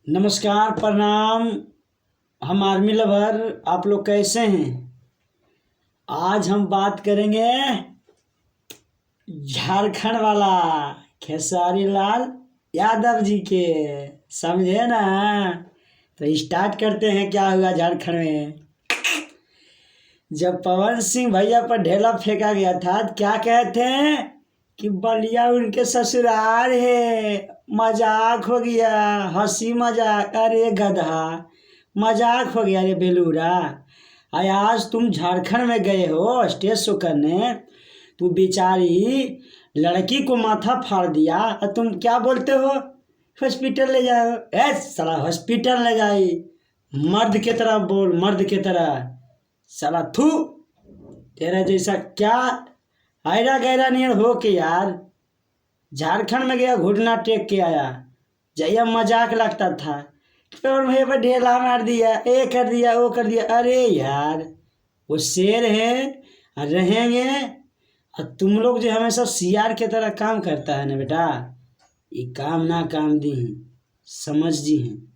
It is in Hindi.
नमस्कार, प्रणाम। हम आर्मी लवर, आप लोग कैसे हैं? आज हम बात करेंगे झारखंड वाला खेसारी लाल यादव जी के। समझे ना? तो स्टार्ट करते हैं। क्या हुआ झारखंड में? जब पवन सिंह भैया पर ढेला फेंका गया था, क्या कहते हैं कि बलिया उनके ससुराल है। मजाक हो गया, हंसी मजाक। अरे गधा, मजाक हो गया रे बेलूरा। आज तुम झारखंड में गए हो स्टेज शो करने, तू बेचारी लड़की को माथा फाड़ दिया और तुम क्या बोलते हो? हॉस्पिटल ले जाओ। ए साला, हॉस्पिटल ले जाई? मर्द की तरह बोल, मर्द की तरह। साला थू, तेरा जैसा क्या आयरा गहरा नियर हो के यार झारखंड में गया, घुटना टेक के आया। जैया मजाक लगता था, और भैया पर ढेला मार दिया, ये कर दिया, वो कर दिया। अरे यार, वो शेर है और रहेंगे। और तुम लोग जो हमेशा सियार की तरह काम करता है ना बेटा, ये काम ना काम दी हैं, समझ जी हैं।